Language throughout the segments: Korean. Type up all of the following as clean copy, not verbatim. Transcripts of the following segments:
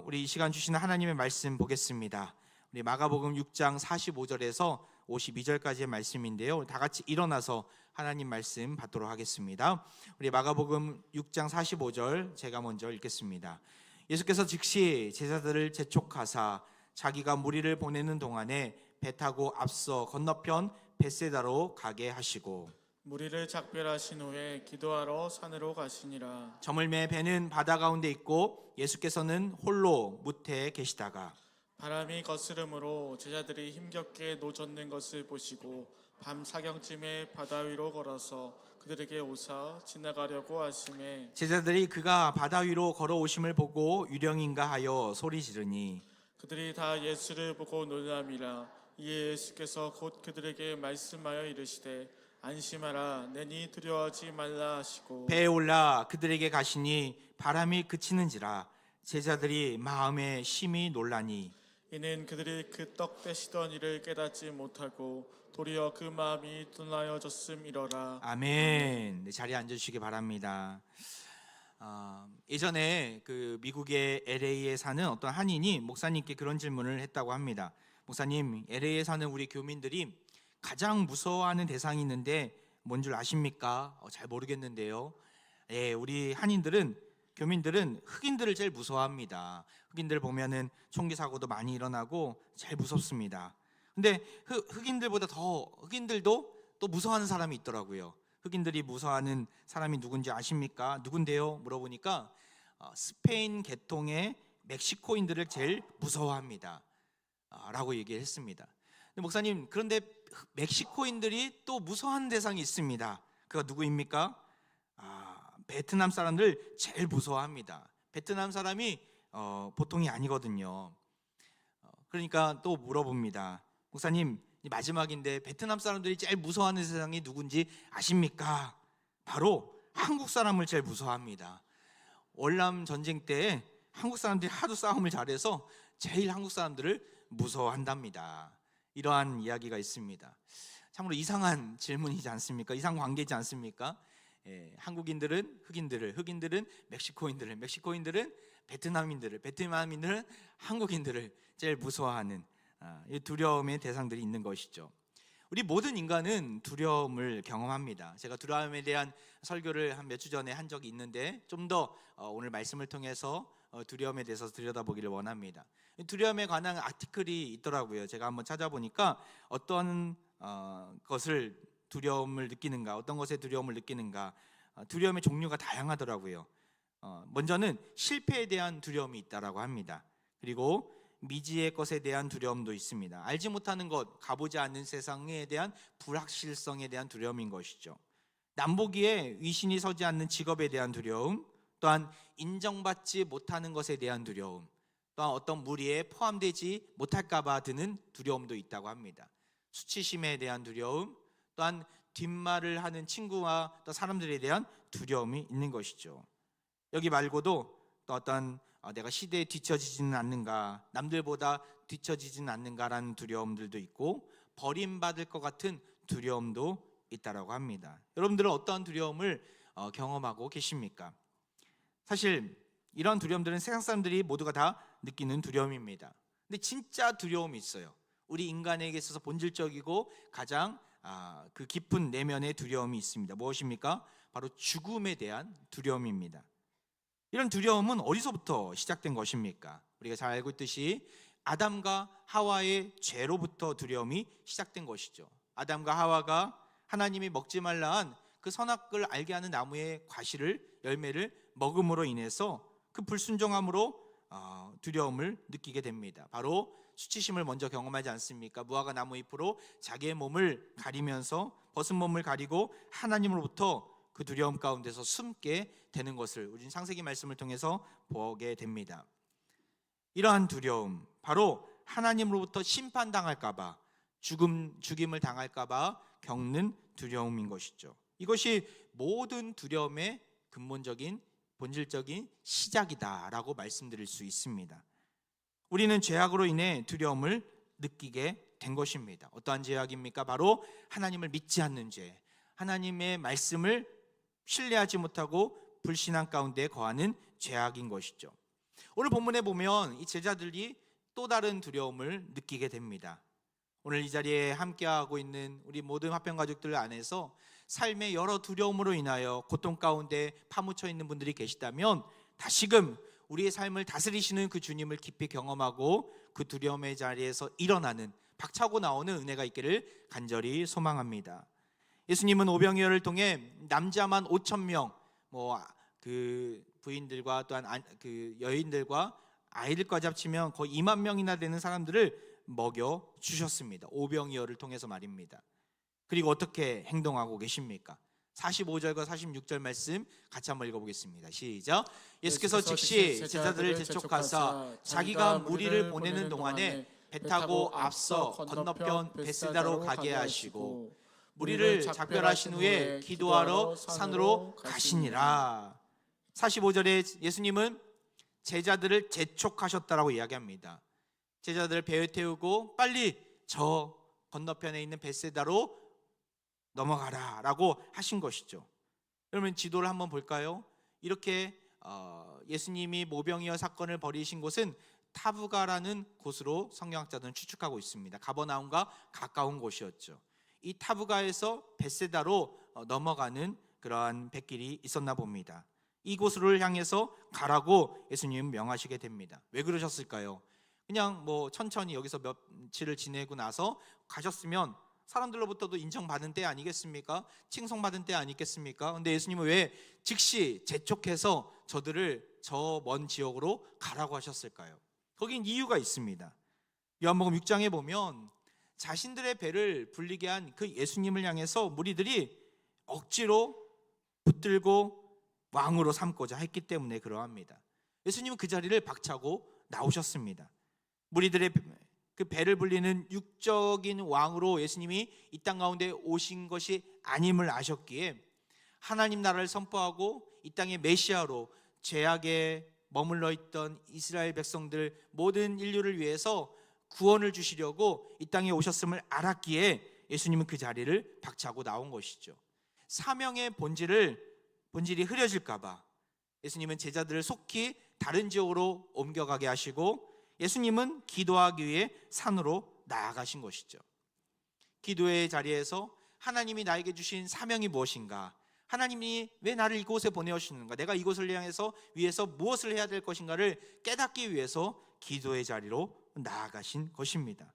우리 이 시간 주시는 하나님의 말씀 보겠습니다. 우리 마가복음 6장 45절에서 52절까지의 말씀인데요. 다 같이 일어나서 하나님 말씀 받도록 하겠습니다. 우리 마가복음 6장 45절 제가 먼저 읽겠습니다. 예수께서 즉시 제자들을 재촉하사 자기가 무리를 보내는 동안에 배 타고 앞서 건너편 벳세다로 가게 하시고 무리를 작별하신 후에 기도하러 산으로 가시니라. 저물매 배는 바다 가운데 있고 예수께서는 홀로 무태에 계시다가 바람이 거스름으로 제자들이 힘겹게 노젓는 것을 보시고 밤 사경쯤에 바다 위로 걸어서 그들에게 오사 지나가려고 하심에 제자들이 그가 바다 위로 걸어오심을 보고 유령인가 하여 소리 지르니 그들이 다 예수를 보고 놀람이라. 이에 예수께서 곧 그들에게 말씀하여 이르시되 안심하라 내니 두려워하지 말라 하시고 배에 올라 그들에게 가시니 바람이 그치는지라 제자들이 마음에 심히 놀라니 이는 그들이 그 떡 떼시던 일을 깨닫지 못하고 도리어 그 마음이 둔하여졌음이러라. 아멘. 네, 자리에 앉아주시기 바랍니다. 예전에 그 미국의 LA에 사는 어떤 한인이 목사님께 그런 질문을 했다고 합니다. 목사님, LA에 사는 우리 교민들이 가장 무서워하는 대상이 있는데 뭔 줄 아십니까? 잘 모르겠는데요. 예, 우리 한인들은 교민들은 흑인들을 제일 무서워합니다. 흑인들 보면은 총기 사고도 많이 일어나고 제일 무섭습니다. 근데 흑인들도 또 무서워하는 사람이 있더라고요. 흑인들이 무서워하는 사람이 누군지 아십니까? 누군데요? 물어보니까 스페인 계통의 멕시코인들을 제일 무서워합니다. 라고 얘기했습니다. 근데 목사님, 그런데 멕시코인들이 또 무서워하는 대상이 있습니다. 그가 누구입니까? 베트남 사람들 제일 무서워합니다. 베트남 사람이 보통이 아니거든요. 그러니까 또 물어봅니다. 목사님, 마지막인데 베트남 사람들이 제일 무서워하는 세상이 누군지 아십니까? 바로 한국 사람을 제일 무서워합니다. 월남 전쟁 때 한국 사람들이 하도 싸움을 잘해서 제일 한국 사람들을 무서워한답니다. 이러한 이야기가 있습니다. 참으로 이상한 질문이지 않습니까? 이상 관계지 않습니까? 한국인들은 흑인들을, 흑인들은 멕시코인들을, 멕시코인들은 베트남인들은 한국인들을 제일 무서워하는 이 두려움의 대상들이 있는 것이죠. 우리 모든 인간은 두려움을 경험합니다. 제가 두려움에 대한 설교를 한 몇 주 전에 한 적이 있는데 좀 더 오늘 말씀을 통해서 두려움에 대해서 들여다보기를 원합니다. 두려움에 관한 아티클이 있더라고요. 제가 한번 찾아보니까 어떤 것을 두려움을 느끼는가, 어떤 것에 두려움을 느끼는가, 두려움의 종류가 다양하더라고요. 먼저는 실패에 대한 두려움이 있다라고 합니다. 그리고 미지의 것에 대한 두려움도 있습니다. 알지 못하는 것, 가보지 않는 세상에 대한 불확실성에 대한 두려움인 것이죠. 남보기에 위신이 서지 않는 직업에 대한 두려움, 또한 인정받지 못하는 것에 대한 두려움, 또한 어떤 무리에 포함되지 못할까 봐 드는 두려움도 있다고 합니다. 수치심에 대한 두려움, 또한 뒷말을 하는 친구와 또 사람들에 대한 두려움이 있는 것이죠. 여기 말고도 또 어떤 내가 시대에 뒤처지지는 않는가, 남들보다 뒤처지지는 않는가라는 두려움들도 있고 버림받을 것 같은 두려움도 있다라고 합니다. 여러분들은 어떠한 두려움을 경험하고 계십니까? 사실 이런 두려움들은 세상 사람들이 모두가 다 느끼는 두려움입니다. 근데 진짜 두려움이 있어요. 우리 인간에게 있어서 본질적이고 가장 그 깊은 내면의 두려움이 있습니다. 무엇입니까? 바로 죽음에 대한 두려움입니다. 이런 두려움은 어디서부터 시작된 것입니까? 우리가 잘 알고 있듯이 아담과 하와의 죄로부터 두려움이 시작된 것이죠. 아담과 하와가 하나님이 먹지 말라 한 그 선악을 알게 하는 나무의 열매를 먹음으로 인해서 그 불순종함으로 두려움을 느끼게 됩니다. 바로 수치심을 먼저 경험하지 않습니까? 무화과 나무 잎으로 자기의 몸을 가리면서 벗은 몸을 가리고 하나님으로부터 그 두려움 가운데서 숨게 되는 것을 우리는 창세기 말씀을 통해서 보게 됩니다. 이러한 두려움, 바로 하나님으로부터 심판당할까 봐, 죽임을 당할까 봐 겪는 두려움인 것이죠. 이것이 모든 두려움의 근본적인 본질적인 시작이다라고 말씀드릴 수 있습니다. 우리는 죄악으로 인해 두려움을 느끼게 된 것입니다. 어떠한 죄악입니까? 바로 하나님을 믿지 않는 죄, 하나님의 말씀을 신뢰하지 못하고 불신앙 가운데 거하는 죄악인 것이죠. 오늘 본문에 보면 이 제자들이 또 다른 두려움을 느끼게 됩니다. 오늘 이 자리에 함께하고 있는 우리 모든 화평 가족들 안에서 삶의 여러 두려움으로 인하여 고통 가운데 파묻혀 있는 분들이 계시다면 다시금 우리의 삶을 다스리시는 그 주님을 깊이 경험하고 그 두려움의 자리에서 일어나는, 박차고 나오는 은혜가 있기를 간절히 소망합니다. 예수님은 오병이어를 통해 남자만 5,000명, 그 부인들과 또한 그 여인들과 아이들까지 합치면 거의 2만 명이나 되는 사람들을 먹여 주셨습니다. 오병이어를 통해서 말입니다. 그리고 어떻게 행동하고 계십니까? 45절과 46절 말씀 같이 한번 읽어보겠습니다. 시작. 예수께서 즉시 제자들을 재촉하사 자기가 무리를 보내는 동안에 배 타고 앞서 건너편 베세다로 가게 하시고 무리를 작별하신 후에 기도하러 산으로 가시니라. 45절에 예수님은 제자들을 재촉하셨다라고 이야기합니다. 제자들을 배에 태우고 빨리 저 건너편에 있는 베세다로 넘어가라 라고 하신 것이죠. 그러면 지도를 한번 볼까요? 이렇게 예수님이 모병이어 사건을 벌이신 곳은 타부가라는 곳으로 성경학자들은 추측하고 있습니다. 가버나움과 가까운 곳이었죠. 이 타부가에서 베세다로 넘어가는 그러한 뱃길이 있었나 봅니다. 이곳을 향해서 가라고 예수님은 명하시게 됩니다. 왜 그러셨을까요? 그냥 천천히 여기서 며칠을 지내고 나서 가셨으면 사람들로부터도 인정받은 때 아니겠습니까? 칭송받은 때 아니겠습니까? 근데 예수님은 왜 즉시 재촉해서 저들을 저 먼 지역으로 가라고 하셨을까요? 거긴 이유가 있습니다. 요한복음 6장에 보면 자신들의 배를 불리게 한 그 예수님을 향해서 무리들이 억지로 붙들고 왕으로 삼고자 했기 때문에 그러합니다. 예수님은 그 자리를 박차고 나오셨습니다. 무리들의 그 배를 불리는 육적인 왕으로 예수님이 이 땅 가운데 오신 것이 아님을 아셨기에 하나님 나라를 선포하고 이 땅의 메시아로 죄악에 머물러 있던 이스라엘 백성들 모든 인류를 위해서 구원을 주시려고 이 땅에 오셨음을 알았기에 예수님은 그 자리를 박차고 나온 것이죠. 사명의 본질이 흐려질까 봐 예수님은 제자들을 속히 다른 지역으로 옮겨가게 하시고 예수님은 기도하기 위해 산으로 나아가신 것이죠. 기도의 자리에서 하나님이 나에게 주신 사명이 무엇인가, 하나님이 왜 나를 이곳에 보내오시는가, 내가 이곳을 향해서 위해서 무엇을 해야 될 것인가를 깨닫기 위해서 기도의 자리로 나아가신 것입니다.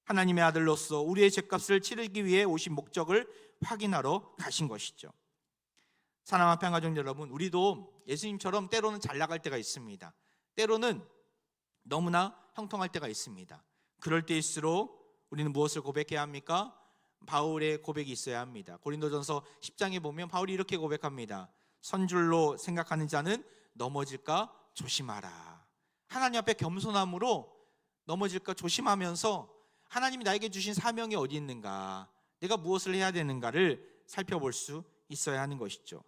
하나님의 아들로서 우리의 죄값을 치르기 위해 오신 목적을 확인하러 가신 것이죠. 사랑하는 평가족 여러분, 우리도 예수님처럼 때로는 잘 나갈 때가 있습니다. 때로는 너무나 형통할 때가 있습니다. 그럴 때일수록 우리는 무엇을 고백해야 합니까? 바울의 고백이 있어야 합니다. 고린도전서 10장에 보면 바울이 이렇게 고백합니다. 선줄로 생각하는 자는 넘어질까 조심하라. 하나님 앞에 겸손함으로 넘어질까 조심하면서 하나님이 나에게 주신 사명이 어디 있는가, 내가 무엇을 해야 되는가를 살펴볼 수 있어야 하는 것이죠.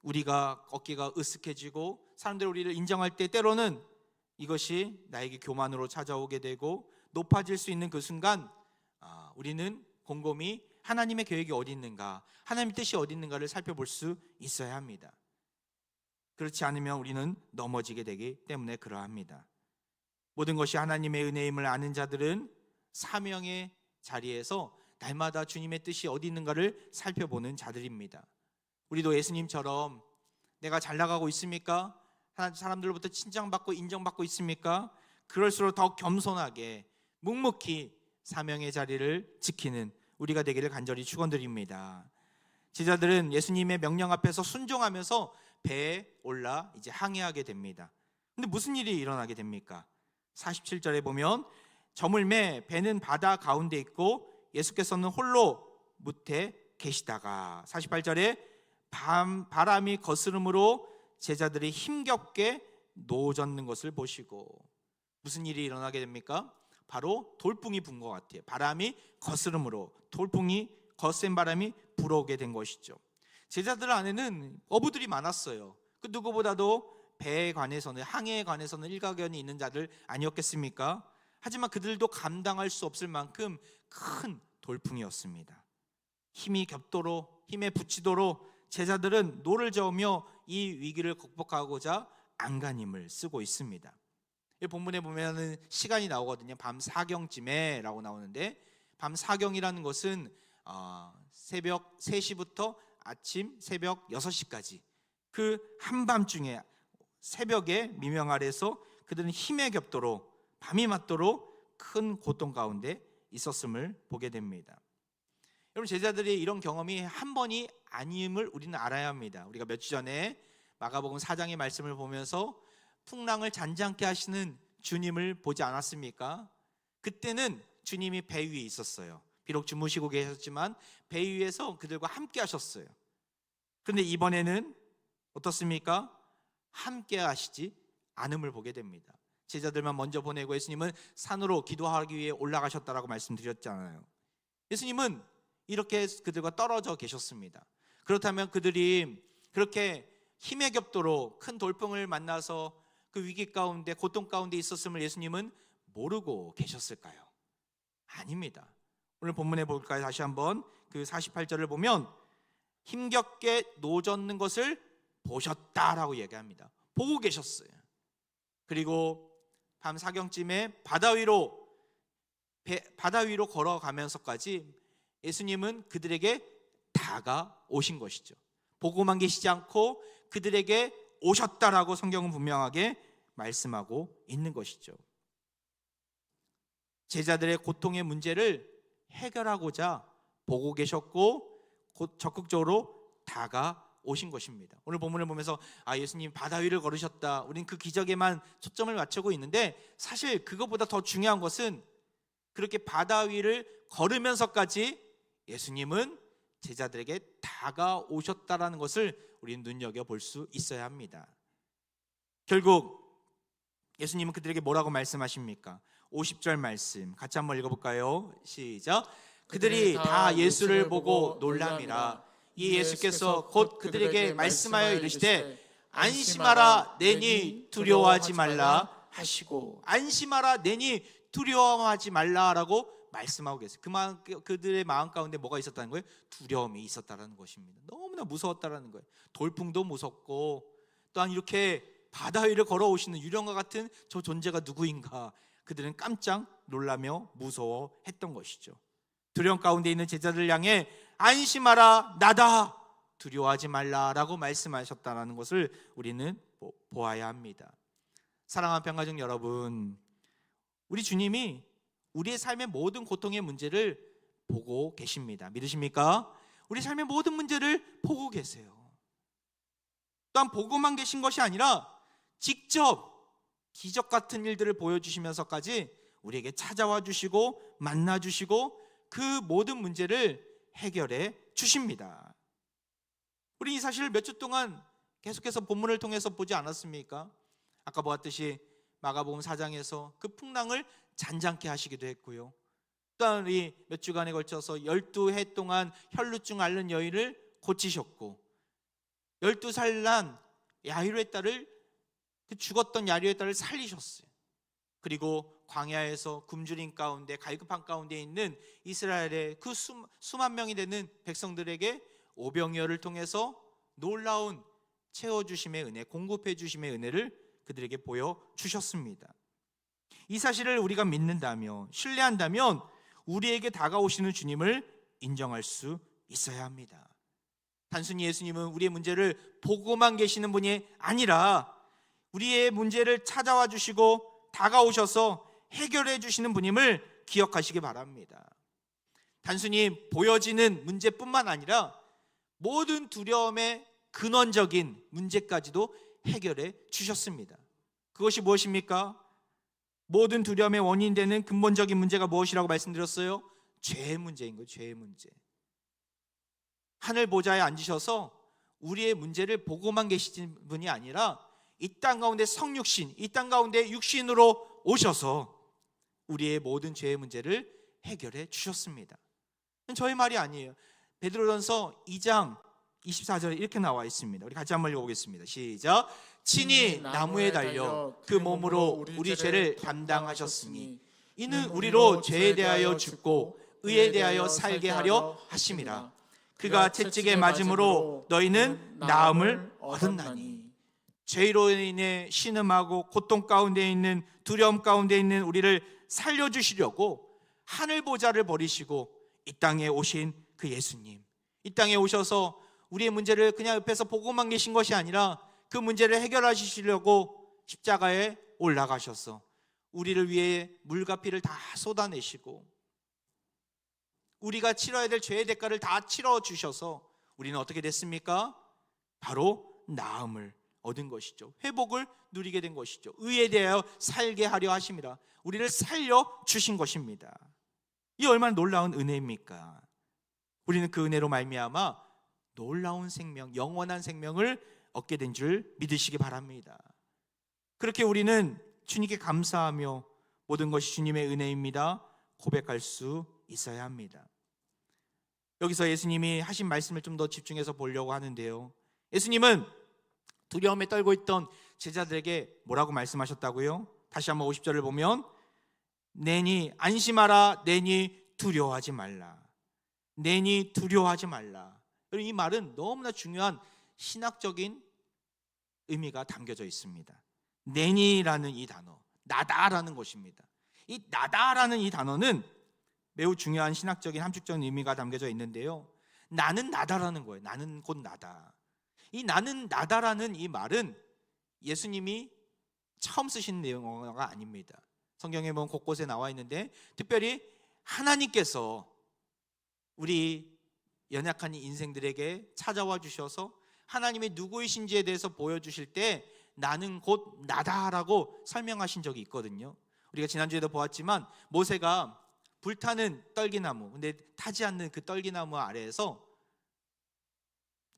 우리가 어깨가 으쓱해지고 사람들이 우리를 인정할 때 때로는 이것이 나에게 교만으로 찾아오게 되고 높아질 수 있는 그 순간 우리는 곰곰이 하나님의 계획이 어디 있는가, 하나님의 뜻이 어디 있는가를 살펴볼 수 있어야 합니다. 그렇지 않으면 우리는 넘어지게 되기 때문에 그러합니다. 모든 것이 하나님의 은혜임을 아는 자들은 사명의 자리에서 날마다 주님의 뜻이 어디 있는가를 살펴보는 자들입니다. 우리도 예수님처럼 내가 잘 나가고 있습니까? 사람들로부터 칭찬받고 인정받고 있습니까? 그럴수록 더 겸손하게 묵묵히 사명의 자리를 지키는 우리가 되기를 간절히 축원드립니다. 제자들은 예수님의 명령 앞에서 순종하면서 배에 올라 이제 항해하게 됩니다. 근데 무슨 일이 일어나게 됩니까? 47절에 보면 저물매 배는 바다 가운데 있고 예수께서는 홀로 무태 계시다가, 48절에 바람이 거스름으로 제자들이 힘겹게 노젓는 것을 보시고, 무슨 일이 일어나게 됩니까? 바로 돌풍이 분 것 같아요. 바람이 거스름으로 돌풍이, 거센 바람이 불어오게 된 것이죠. 제자들 안에는 어부들이 많았어요. 그 누구보다도 배에 관해서는, 항해에 관해서는 일가견이 있는 자들 아니었겠습니까? 하지만 그들도 감당할 수 없을 만큼 큰 돌풍이었습니다. 힘이 겹도록, 힘에 부치도록 제자들은 노를 저으며 이 위기를 극복하고자 안간힘을 쓰고 있습니다. 이 본문에 보면은 시간이 나오거든요. 밤 사경쯤에라고 나오는데, 밤 사경이라는 것은 새벽 3시부터 아침 새벽 6시까지 그 한밤중에 새벽에 미명 아래서 그들은 힘에 겹도록 밤이 맞도록 큰 고통 가운데 있었음을 보게 됩니다. 여러분, 제자들의 이런 경험이 한 번이 아님을 우리는 알아야 합니다. 우리가 몇 주 전에 마가복음 4장의 말씀을 보면서 풍랑을 잔잔케 하시는 주님을 보지 않았습니까? 그때는 주님이 배 위에 있었어요. 비록 주무시고 계셨지만 배 위에서 그들과 함께 하셨어요. 그런데 이번에는 어떻습니까? 함께 하시지 않음을 보게 됩니다. 제자들만 먼저 보내고 예수님은 산으로 기도하기 위해 올라가셨다라고 말씀드렸잖아요. 예수님은 이렇게 그들과 떨어져 계셨습니다. 그렇다면 그들이 그렇게 힘에 겹도록 큰 돌풍을 만나서 그 위기 가운데 고통 가운데 있었음을 예수님은 모르고 계셨을까요? 아닙니다. 오늘 본문에 볼까요? 다시 한번 그 48절을 보면 힘겹게 노젓는 것을 보셨다라고 얘기합니다. 보고 계셨어요. 그리고 밤 사경쯤에 바다 위로 걸어가면서까지 예수님은 그들에게 다가오신 것이죠. 보고만 계시지 않고 그들에게 오셨다라고 성경은 분명하게 말씀하고 있는 것이죠. 제자들의 고통의 문제를 해결하고자 보고 계셨고 적극적으로 다가오신 것입니다. 오늘 본문을 보면서 예수님 바다 위를 걸으셨다, 우린 그 기적에만 초점을 맞추고 있는데, 사실 그것보다 더 중요한 것은 그렇게 바다 위를 걸으면서까지 예수님은 제자들에게 다가오셨다라는 것을 우리는 눈여겨볼 수 있어야 합니다. 결국 예수님은 그들에게 뭐라고 말씀하십니까? 50절 말씀 같이 한번 읽어볼까요? 시작. 그들이 다 예수를 보고 놀람이라. 이 예수께서 곧 그들에게 말씀하여 이르시되 안심하라, 내니 두려워하지 말라 하시고, 안심하라, 내니 두려워하지 말라라고 말씀하고 계세요. 그들의 마음 가운데 뭐가 있었다는 거예요? 두려움이 있었다는 것입니다. 너무나 무서웠다는 거예요. 돌풍도 무섭고, 또한 이렇게 바다 위를 걸어오시는 유령과 같은 저 존재가 누구인가, 그들은 깜짝 놀라며 무서워했던 것이죠. 두려움 가운데 있는 제자들 향해 안심하라, 나다, 두려워하지 말라라고 말씀하셨다는 것을 우리는 보아야 합니다. 사랑하는 평가족 여러분, 우리 주님이 우리의 삶의 모든 고통의 문제를 보고 계십니다. 믿으십니까? 우리 삶의 모든 문제를 보고 계세요. 또한 보고만 계신 것이 아니라 직접 기적 같은 일들을 보여주시면서까지 우리에게 찾아와 주시고 만나 주시고 그 모든 문제를 해결해 주십니다. 우리 이 사실을 몇 주 동안 계속해서 본문을 통해서 보지 않았습니까? 아까 보았듯이 마가복음 4장에서 그 풍랑을 잔잔케 하시기도 했고요. 또한 우리 몇 주간에 걸쳐서 12해 동안 혈루증 앓는 여인을 고치셨고, 12살 난 야이로의 딸을, 그 죽었던 야이로의 딸을 살리셨어요. 그리고 광야에서 굶주림 가운데 갈급한 가운데 있는 이스라엘의 그 수만 명이 되는 백성들에게 오병이어를 통해서 놀라운 채워주심의 은혜, 공급해 주심의 은혜를 그들에게 보여주셨습니다. 이 사실을 우리가 믿는다면, 신뢰한다면 우리에게 다가오시는 주님을 인정할 수 있어야 합니다. 단순히 예수님은 우리의 문제를 보고만 계시는 분이 아니라 우리의 문제를 찾아와 주시고 다가오셔서 해결해 주시는 분임을 기억하시기 바랍니다. 단순히 보여지는 문제뿐만 아니라 모든 두려움의 근원적인 문제까지도 해결해 주셨습니다. 그것이 무엇입니까? 모든 두려움의 원인이 되는 근본적인 문제가 무엇이라고 말씀드렸어요? 죄의 문제인 거예요. 죄의 문제. 하늘 보좌에 앉으셔서 우리의 문제를 보고만 계시는 분이 아니라 이 땅 가운데 성육신, 이 땅 가운데 육신으로 오셔서 우리의 모든 죄의 문제를 해결해 주셨습니다. 저의 말이 아니에요. 베드로전서 2장 24절에 이렇게 나와 있습니다. 우리 같이 한번 읽어보겠습니다. 시작. 친히 나무에 달려 그 몸으로 우리 죄를 담당하셨으니 이는 우리로 죄에 대하여 죽고 의에 대하여 살게 하려 하심이라. 그가 채찍에 맞음으로 너희는 나음을 얻었나니. 죄로 인해 신음하고 고통 가운데 있는, 두려움 가운데 있는 우리를 살려주시려고 하늘 보좌를 버리시고 이 땅에 오신 그 예수님, 이 땅에 오셔서 우리의 문제를 그냥 옆에서 보고만 계신 것이 아니라 그 문제를 해결하시려고 십자가에 올라가셔서 우리를 위해 물과 피를 다 쏟아내시고 우리가 치러야 될 죄의 대가를 다 치러주셔서 우리는 어떻게 됐습니까? 바로 나음을 얻은 것이죠. 회복을 누리게 된 것이죠. 의에 대하여 살게 하려 하심이라 우리를 살려주신 것입니다. 이 얼마나 놀라운 은혜입니까? 우리는 그 은혜로 말미암아 놀라운 생명, 영원한 생명을 얻게 된 줄 믿으시기 바랍니다. 그렇게 우리는 주님께 감사하며 모든 것이 주님의 은혜입니다 고백할 수 있어야 합니다. 여기서 예수님이 하신 말씀을 좀 더 집중해서 보려고 하는데요, 예수님은 두려움에 떨고 있던 제자들에게 뭐라고 말씀하셨다고요? 다시 한번 50절을 보면 내니 안심하라, 내니 두려워하지 말라, 내니 두려워하지 말라. 이 말은 너무나 중요한 신학적인 의미가 담겨져 있습니다. 내니라는 이 단어, 나다라는 것입니다. 이 나다라는 이 단어는 매우 중요한 신학적인 함축적인 의미가 담겨져 있는데요, 나는 나다라는 거예요. 나는 곧 나다. 이 나는 나다라는 이 말은 예수님이 처음 쓰신 내용어가 아닙니다. 성경에 보면 곳곳에 나와 있는데 특별히 하나님께서 우리 연약한 인생들에게 찾아와 주셔서 하나님이 누구이신지에 대해서 보여주실 때 나는 곧 나다라고 설명하신 적이 있거든요. 우리가 지난주에도 보았지만 모세가 불타는 떨기나무, 근데 타지 않는 그 떨기나무 아래에서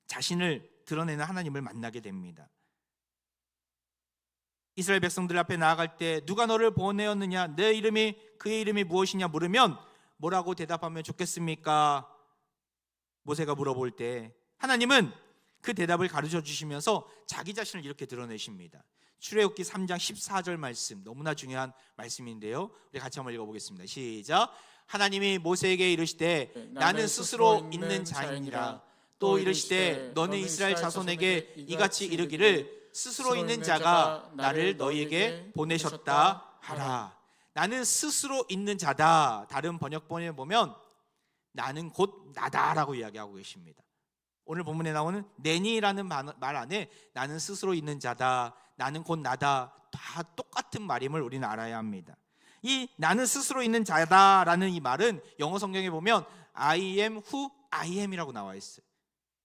자신을 드러내는 하나님을 만나게 됩니다. 이스라엘 백성들 앞에 나아갈 때 누가 너를 보내었느냐, 내 이름이 그의 이름이 무엇이냐 물으면 뭐라고 대답하면 좋겠습니까? 모세가 물어볼 때 하나님은 그 대답을 가르쳐 주시면서 자기 자신을 이렇게 드러내십니다. 출애굽기 3장 14절 말씀, 너무나 중요한 말씀인데요, 우리 같이 한번 읽어보겠습니다. 시작. 하나님이 모세에게 이르시되 나는 스스로 있는 자이니라. 또 이르시되 너는 이스라엘 자손에게 이같이 이르기를 스스로 있는 자가 나를 너희에게 보내셨다 하라. 나는 스스로 있는 자다. 다른 번역본에 보면 나는 곧 나다라고 이야기하고 계십니다. 오늘 본문에 나오는 내니라는 말 안에 나는 스스로 있는 자다, 나는 곧 나다, 다 똑같은 말임을 우리는 알아야 합니다. 이 나는 스스로 있는 자다라는 이 말은 영어 성경에 보면 I am who I am이라고 나와 있어요.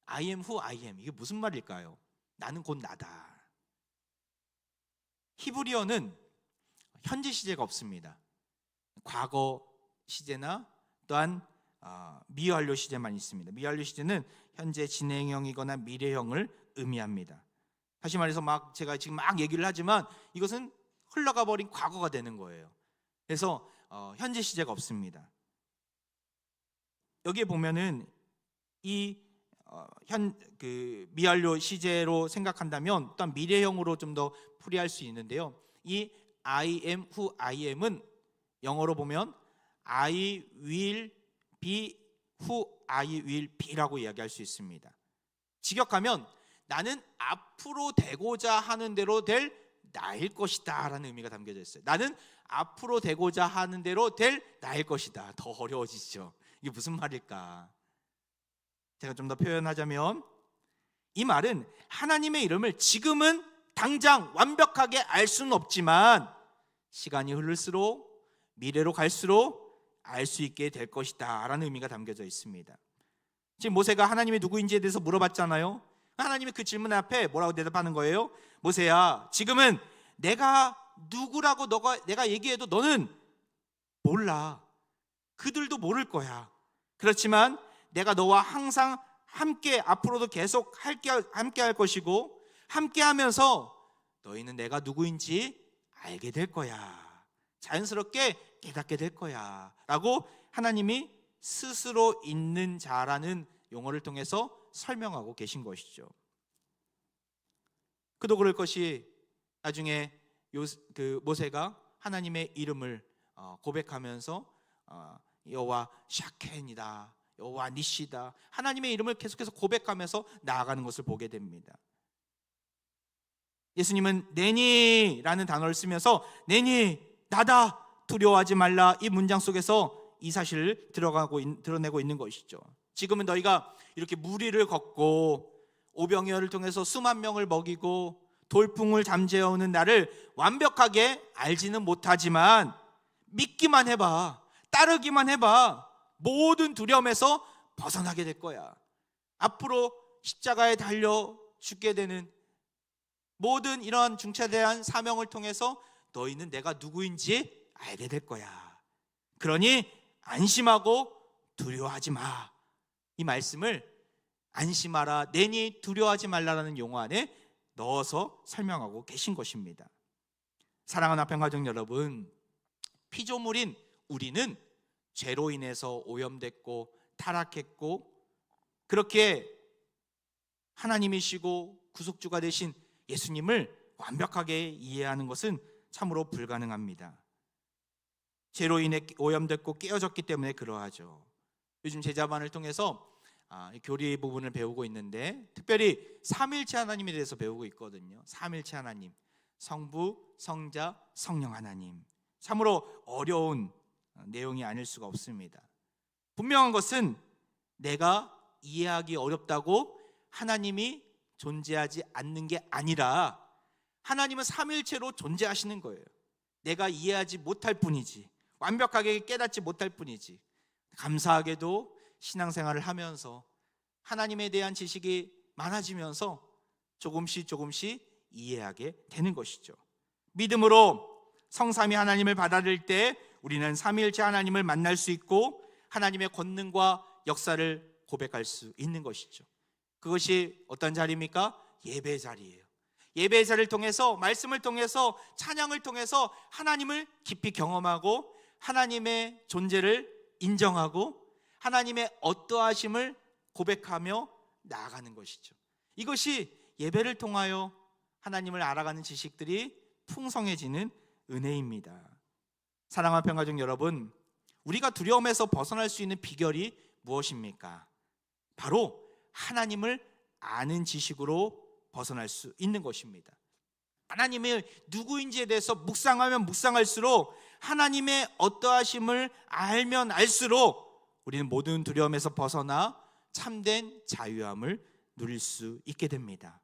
I am who I am. 이게 무슨 말일까요? 나는 곧 나다. 히브리어는 현재 시제가 없습니다. 과거 시제나 또한 미완료 시제만 있습니다. 미완료 시제는 현재 진행형이거나 미래형을 의미합니다. 다시 말해서 제가 지금 얘기를 하지만 이것은 흘러가 버린 과거가 되는 거예요. 그래서 현재 시제가 없습니다. 여기에 보면은 이 미완료 시제로 생각한다면 또한 미래형으로 좀 더 풀이할 수 있는데요, 이 I am who I am은 영어로 보면 I will be who I will be라고 이야기할 수 있습니다. 직역하면 나는 앞으로 되고자 하는 대로 될 나일 것이다 라는 의미가 담겨져 있어요. 나는 앞으로 되고자 하는 대로 될 나일 것이다. 더 어려워지죠. 이게 무슨 말일까? 제가 좀 더 표현하자면 이 말은 하나님의 이름을 지금은 당장 완벽하게 알 수는 없지만 시간이 흐를수록 미래로 갈수록 알 수 있게 될 것이다 라는 의미가 담겨져 있습니다. 지금 모세가 하나님이 누구인지에 대해서 물어봤잖아요. 하나님이 그 질문 앞에 뭐라고 대답하는 거예요? 모세야, 지금은 내가 누구라고 내가 얘기해도 너는 몰라. 그들도 모를 거야. 그렇지만 내가 너와 항상 함께 앞으로도 계속 함께 할 것이고 함께 하면서 너희는 내가 누구인지 알게 될 거야. 자연스럽게 깨닫게 될 거야 라고 하나님이 스스로 있는 자라는 용어를 통해서 설명하고 계신 것이죠. 그도 그럴 것이 나중에 모세가 하나님의 이름을 고백하면서 여호와 샤켄이다, 여호와 니시다, 하나님의 이름을 계속해서 고백하면서 나아가는 것을 보게 됩니다. 예수님은 내니라는 단어를 쓰면서 내니 나다 두려워하지 말라, 이 문장 속에서 이 사실을 드러내고 있는 것이죠. 지금은 너희가 이렇게 무리를 걷고 오병이어를 통해서 수만 명을 먹이고 돌풍을 잠재워오는 나를 완벽하게 알지는 못하지만 믿기만 해봐, 따르기만 해봐, 모든 두려움에서 벗어나게 될 거야. 앞으로 십자가에 달려 죽게 되는 모든 이러한 중차대한 사명을 통해서 너희는 내가 누구인지 알게 될 거야. 그러니 안심하고 두려워하지 마. 이 말씀을 안심하라, 내니 두려워하지 말라라는 용어 안에 넣어서 설명하고 계신 것입니다. 사랑하는 아평가족 여러분, 피조물인 우리는 죄로 인해서 오염됐고 타락했고, 그렇게 하나님이시고 구속주가 되신 예수님을 완벽하게 이해하는 것은 참으로 불가능합니다. 죄로 인해 오염됐고 깨어졌기 때문에 그러하죠. 요즘 제자반을 통해서 교리 부분을 배우고 있는데 특별히 삼일체 하나님에 대해서 배우고 있거든요. 삼일체 하나님, 성부, 성자, 성령 하나님. 참으로 어려운 내용이 아닐 수가 없습니다. 분명한 것은 내가 이해하기 어렵다고 하나님이 존재하지 않는 게 아니라 하나님은 삼일체로 존재하시는 거예요. 내가 이해하지 못할 뿐이지, 완벽하게 깨닫지 못할 뿐이지. 감사하게도 신앙생활을 하면서 하나님에 대한 지식이 많아지면서 조금씩 이해하게 되는 것이죠. 믿음으로 성삼위 하나님을 받아들일 때 우리는 삼위일체 하나님을 만날 수 있고 하나님의 권능과 역사를 고백할 수 있는 것이죠. 그것이 어떤 자리입니까? 예배의 자리예요. 예배의 자리를 통해서, 말씀을 통해서, 찬양을 통해서 하나님을 깊이 경험하고 하나님의 존재를 인정하고 하나님의 어떠하심을 고백하며 나아가는 것이죠. 이것이 예배를 통하여 하나님을 알아가는 지식들이 풍성해지는 은혜입니다. 사랑하는 평가족 여러분, 우리가 두려움에서 벗어날 수 있는 비결이 무엇입니까? 바로 하나님을 아는 지식으로 벗어날 수 있는 것입니다. 하나님의 누구인지에 대해서 묵상하면 묵상할수록, 하나님의 어떠하심을 알면 알수록 우리는 모든 두려움에서 벗어나 참된 자유함을 누릴 수 있게 됩니다.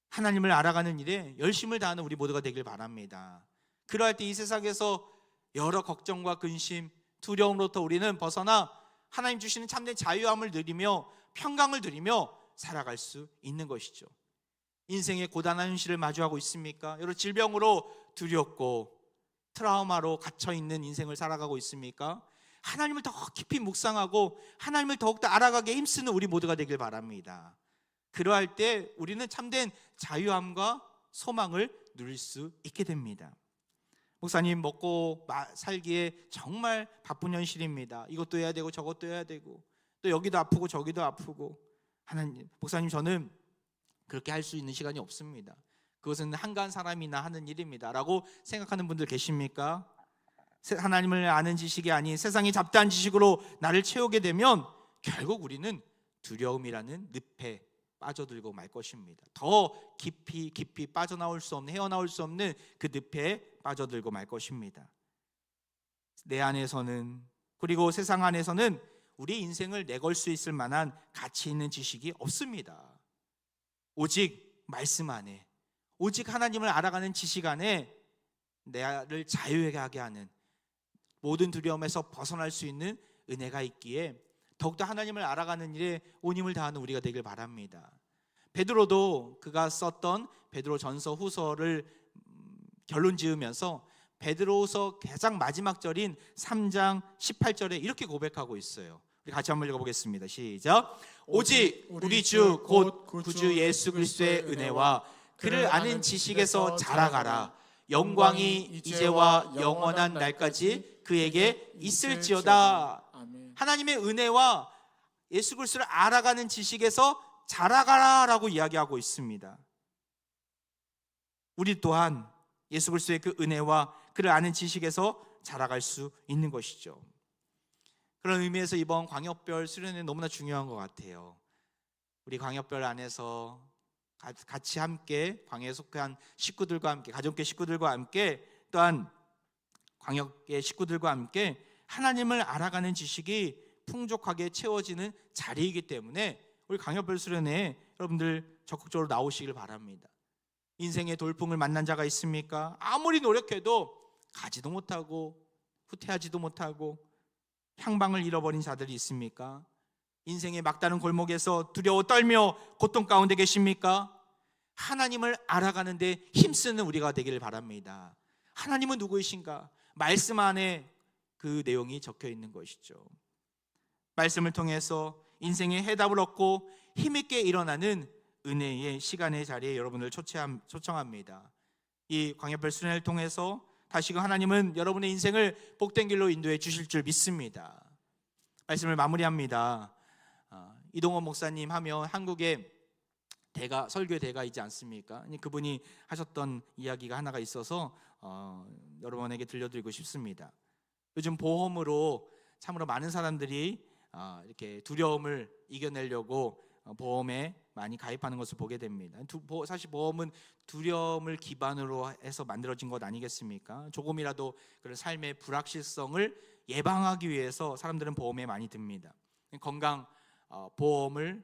하나님을 알아가는 일에 열심을 다하는 우리 모두가 되길 바랍니다. 그러할 때 이 세상에서 여러 걱정과 근심, 두려움으로부터 우리는 벗어나 하나님 주시는 참된 자유함을 누리며 평강을 누리며 살아갈 수 있는 것이죠. 인생의 고단한 현실을 마주하고 있습니까? 여러 질병으로 두렵고 트라우마로 갇혀있는 인생을 살아가고 있습니까? 하나님을 더 깊이 묵상하고 하나님을 더욱더 알아가게 힘쓰는 우리 모두가 되길 바랍니다. 그러할 때 우리는 참된 자유함과 소망을 누릴 수 있게 됩니다. 목사님, 먹고 살기에 정말 바쁜 현실입니다. 이것도 해야 되고 저것도 해야 되고 또 여기도 아프고 저기도 아프고. 하나님, 목사님, 저는 그렇게 할 수 있는 시간이 없습니다. 그것은 한가한 사람이나 하는 일입니다 라고 생각하는 분들 계십니까? 하나님을 아는 지식이 아닌 세상의 잡다한 지식으로 나를 채우게 되면 결국 우리는 두려움이라는 늪에 빠져들고 말 것입니다. 더 깊이 빠져나올 수 없는, 헤어나올 수 없는 그 늪에 빠져들고 말 것입니다. 내 안에서는, 그리고 세상 안에서는 우리 인생을 내걸 수 있을 만한 가치 있는 지식이 없습니다. 오직 말씀 안에, 오직 하나님을 알아가는 지식 안에 나를 자유하게 하는, 모든 두려움에서 벗어날 수 있는 은혜가 있기에 더욱더 하나님을 알아가는 일에 온 힘을 다하는 우리가 되길 바랍니다. 베드로도 그가 썼던 베드로전서 후서를 결론 지으면서 베드로후서 가장 마지막 절인 3장 18절에 이렇게 고백하고 있어요. 우리 같이 한번 읽어보겠습니다. 시작. 오직 우리 주 곧 구주 예수 그리스도의 은혜와 그를 아는 지식에서 자라가라. 영광이 이제와 영원한 날까지 그에게 있을지어다. 아멘. 하나님의 은혜와 예수 그리스도를 알아가는 지식에서 자라가라라고 이야기하고 있습니다. 우리 또한 예수 그리스도의 그 은혜와 그를 아는 지식에서 자라갈 수 있는 것이죠. 그런 의미에서 이번 광역별 수련회 너무나 중요한 것 같아요. 우리 광역별 안에서 같이 함께 광야에 속한 식구들과 함께 가족계 식구들과 함께 또한 광역계 식구들과 함께 하나님을 알아가는 지식이 풍족하게 채워지는 자리이기 때문에 우리 광역별수련회에 여러분들 적극적으로 나오시길 바랍니다. 인생의 돌풍을 만난 자가 있습니까? 아무리 노력해도 가지도 못하고 후퇴하지도 못하고 향방을 잃어버린 자들이 있습니까? 인생의 막다른 골목에서 두려워 떨며 고통 가운데 계십니까? 하나님을 알아가는 데 힘쓰는 우리가 되기를 바랍니다. 하나님은 누구이신가? 말씀 안에 그 내용이 적혀 있는 것이죠. 말씀을 통해서 인생의 해답을 얻고 힘있게 일어나는 은혜의 시간의 자리에 여러분을 초청합니다. 이 광야별 수련회를 통해서 다시금 하나님은 여러분의 인생을 복된 길로 인도해 주실 줄 믿습니다. 말씀을 마무리합니다. 이동원 목사님 하면 한국의 설교의 대가이지 않습니까? 그분이 하셨던 이야기가 하나가 있어서 여러분에게 들려드리고 싶습니다. 요즘 보험으로 참으로 많은 사람들이 이렇게 두려움을 이겨내려고 보험에 많이 가입하는 것을 보게 됩니다. 사실 보험은 두려움을 기반으로 해서 만들어진 것 아니겠습니까? 조금이라도 그런 삶의 불확실성을 예방하기 위해서 사람들은 보험에 많이 듭니다. 건강 보험을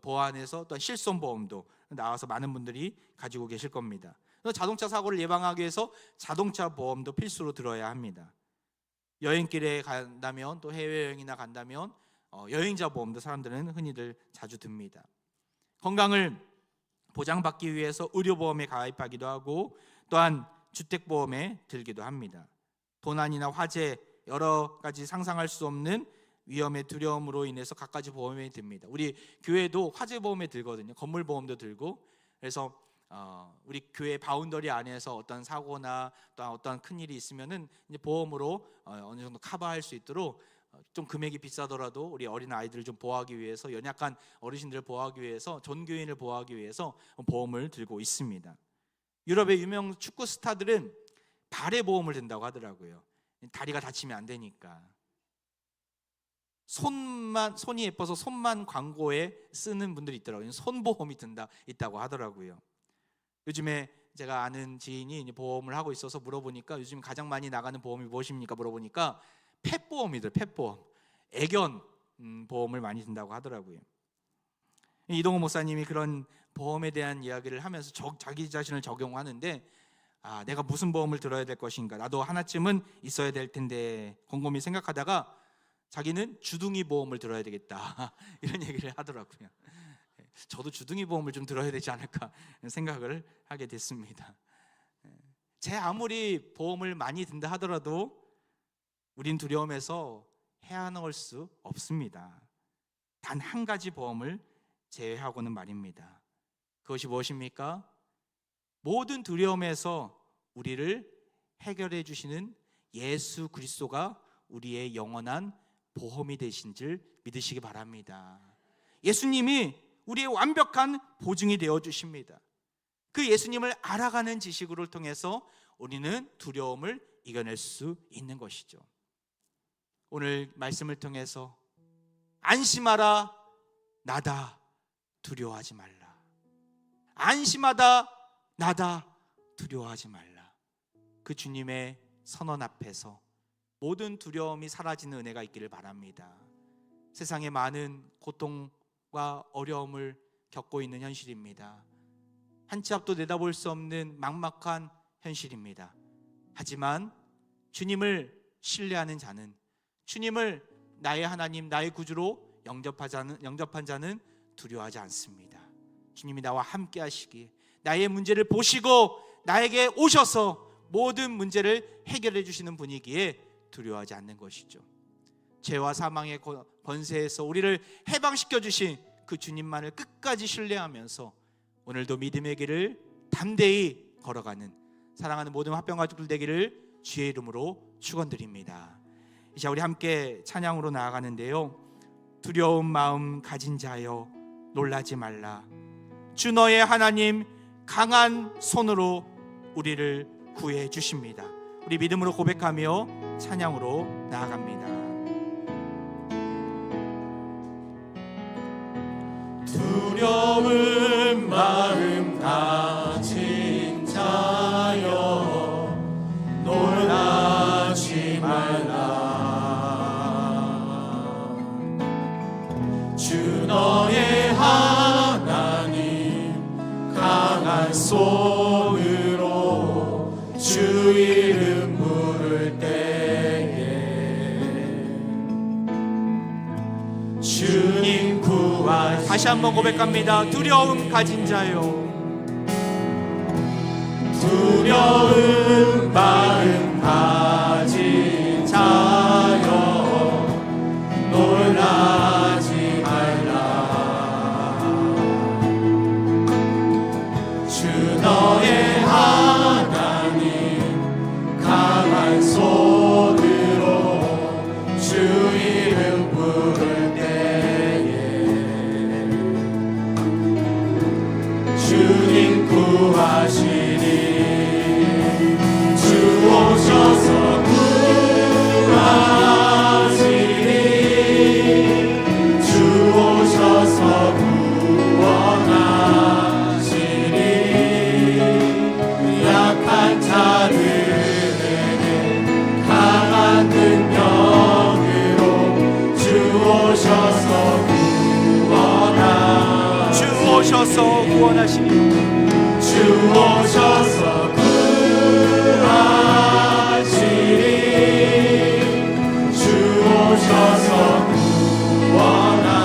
보완해서 또 실손보험도 나와서 많은 분들이 가지고 계실 겁니다. 자동차 사고를 예방하기 위해서 자동차 보험도 필수로 들어야 합니다. 여행길에 간다면 또 해외여행이나 간다면 여행자 보험도 사람들은 흔히들 자주 듭니다. 건강을 보장받기 위해서 의료보험에 가입하기도 하고 또한 주택보험에 들기도 합니다. 도난이나 화재 여러 가지 상상할 수 없는 위험의 두려움으로 인해서 갖가지 보험에 듭니다. 우리 교회도 화재보험에 들거든요. 건물보험도 들고. 그래서 우리 교회 바운더리 안에서 어떤 사고나 또 어떤 큰 일이 있으면은 이제 보험으로 어느 정도 커버할 수 있도록 좀 금액이 비싸더라도 우리 어린 아이들을 좀 보호하기 위해서 연약한 어르신들을 보호하기 위해서 전교인을 보호하기 위해서 보험을 들고 있습니다. 유럽의 유명 축구 스타들은 발에 보험을 든다고 하더라고요. 다리가 다치면 안 되니까. 손이 예뻐서 손만 광고에 쓰는 분들이 있더라고요. 손보험이 있다고 하더라고요. 요즘에 제가 아는 지인이 보험을 하고 있어서 물어보니까 요즘 가장 많이 나가는 보험이 무엇입니까? 물어보니까 펫보험이더라고요. 펫보험, 애견 보험을 많이 든다고 하더라고요. 이동호 목사님이 그런 보험에 대한 이야기를 하면서 자기 자신을 적용하는데 내가 무슨 보험을 들어야 될 것인가, 나도 하나쯤은 있어야 될 텐데 곰곰이 생각하다가 자기는 주둥이 보험을 들어야 되겠다 이런 얘기를 하더라고요. 저도 주둥이 보험을 좀 들어야 되지 않을까 생각을 하게 됐습니다. 제 아무리 보험을 많이 든다 하더라도 우린 두려움에서 헤어나올 수 없습니다. 단 한 가지 보험을 제외하고는 말입니다. 그것이 무엇입니까? 모든 두려움에서 우리를 해결해 주시는 예수 그리스도가 우리의 영원한 보험이 되신 줄 믿으시기 바랍니다. 예수님이 우리의 완벽한 보증이 되어 주십니다. 그 예수님을 알아가는 지식을 통해서 우리는 두려움을 이겨낼 수 있는 것이죠. 오늘 말씀을 통해서 안심하라, 나다, 두려워하지 말라. 안심하다, 나다, 두려워하지 말라. 그 주님의 선언 앞에서 모든 두려움이 사라지는 은혜가 있기를 바랍니다. 세상에 많은 고통과 어려움을 겪고 있는 현실입니다. 한 치 앞도 내다볼 수 없는 막막한 현실입니다. 하지만 주님을 신뢰하는 자는, 주님을 나의 하나님, 나의 구주로 영접한 자는 두려워하지 않습니다. 주님이 나와 함께 하시기에 나의 문제를 보시고 나에게 오셔서 모든 문제를 해결해 주시는 분이기에 두려워하지 않는 것이죠. 죄와 사망의 권세에서 우리를 해방시켜 주신 그 주님만을 끝까지 신뢰하면서 오늘도 믿음의 길을 담대히 걸어가는 사랑하는 모든 화평가족들 되기를 주의 이름으로 축원드립니다. 이제 우리 함께 찬양으로 나아가는데요, 두려운 마음 가진 자여 놀라지 말라. 주 너의 하나님 강한 손으로 우리를 구해 주십니다. 우리 믿음으로 고백하며 찬양으로 나아갑니다. 두려운 마음 다시 한번 고백합니다. 두려움 가진 자요, 두려운 마음 가진 자여 놀라지 말라. 주 너의 하나님 강한 손으로 주 이름 부를 때에 주님 구하시니 주 오셔서 구하시니 주 오셔서 구원하시니 약한 자들에게 강한 능력으로 주 오셔서 구원하시니 주 오셔서 구원하시니 주 오셔서 구하시니 주 오셔서 구원하시니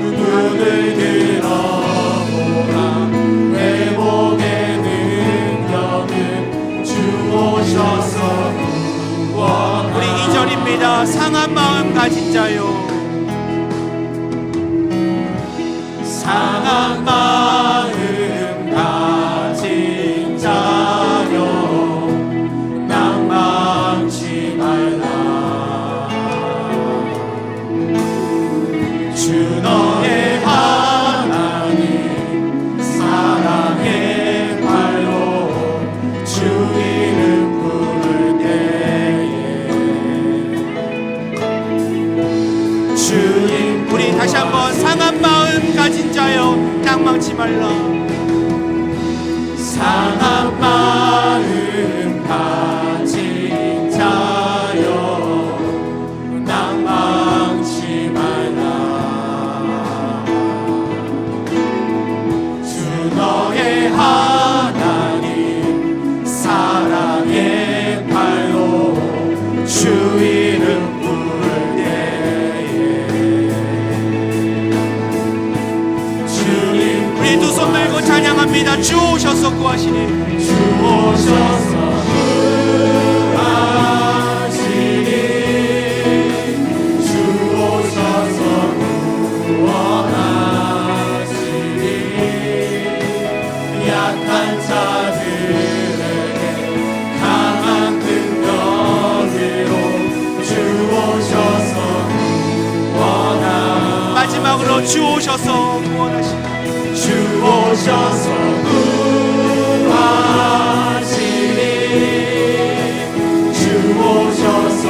눈을 들어보라 회복의 능력은 주 오셔서 구원하시니. 우리 2절입니다. 상한 마음 가진 자요, 상한 마음 가진 자여 낭망치 말라. 주 너의 하나님 사랑의 발로 주 이름 부를 때에 주님 우리 다시 한번 상한 마음 가진 자여 낭망치 말라. 상한 마음 가진 자여 낭망치 말라. 주 너의 하나님 사랑의 발로 주 이름 부를 때에 주님 우리 두 손 들고 찬양합니다. 주 오셔서 구하시니 주 오셔서 구하시니 주 오셔서 구원하시니 약한 자들에게 강한 능력으로 주 오셔서 구원하시니 마지막으로 주 오셔서 구원하시니 주 오셔서 구하시니 주 오셔서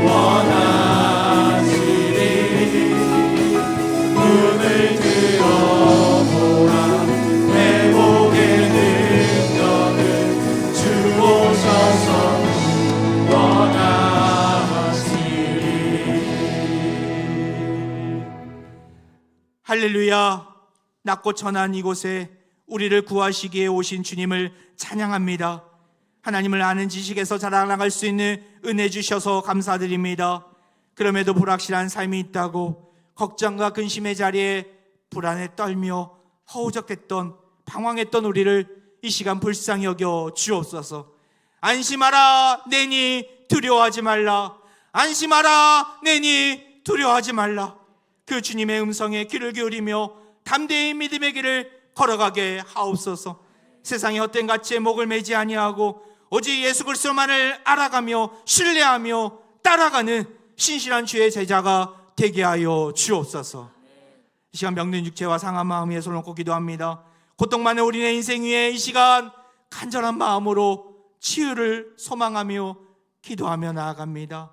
구원하시니 눈을 들어보라 회복의 능력은 주 오셔서 구원하시니. 할렐루야. 낮고 천한 이곳에 우리를 구하시기에 오신 주님을 찬양합니다. 하나님을 아는 지식에서 자라나갈 수 있는 은혜 주셔서 감사드립니다. 그럼에도 불확실한 삶이 있다고 걱정과 근심의 자리에 불안에 떨며 허우적댔던 방황했던 우리를 이 시간 불쌍히 여겨 주옵소서. 안심하라 내니 두려워하지 말라. 안심하라 내니 두려워하지 말라. 그 주님의 음성에 귀를 기울이며 담대히 믿음의 길을 걸어가게 하옵소서. 세상의 헛된 가치에 목을 매지 아니하고 오직 예수 그리스도만을 알아가며 신뢰하며 따라가는 신실한 주의 제자가 되게 하여 주옵소서. 이 시간 병든 육체와 상한 마음에 손을 놓고 기도합니다. 고통 많은 우리의 인생 위에 이 시간 간절한 마음으로 치유를 소망하며 기도하며 나아갑니다.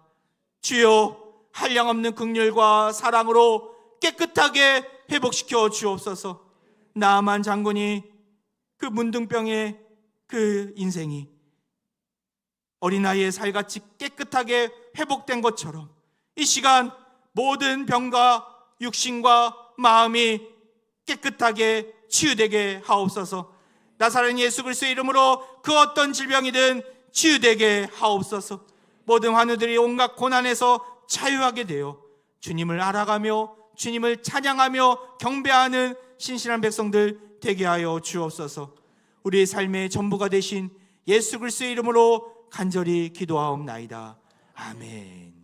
주여, 한량없는 긍휼과 사랑으로 깨끗하게 회복시켜 주옵소서. 나아만 장군이 그 문둥병의 그 인생이 어린아이의 살같이 깨끗하게 회복된 것처럼 이 시간 모든 병과 육신과 마음이 깨끗하게 치유되게 하옵소서. 나사렛 예수 그리스도의 이름으로 그 어떤 질병이든 치유되게 하옵소서. 모든 환우들이 온갖 고난에서 자유하게 되어 주님을 알아가며 주님을 찬양하며 경배하는 신실한 백성들 되게 하여 주옵소서. 우리의 삶의 전부가 되신 예수 그리스도의 이름으로 간절히 기도하옵나이다. 아멘.